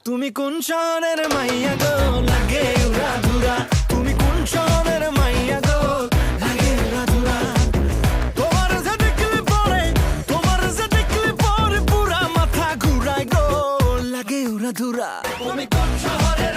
তুমি কোন শহরের মাইয়া গো লাগে উড়া ধুরা তুমি কোন শহরের মাইয়া গো লাগে উড়া ধুরা তোমার যে দেখলে পরে পুরা মাথা ঘুরায় গো লাগে উড়া ধুরা তুমি কোন শহরের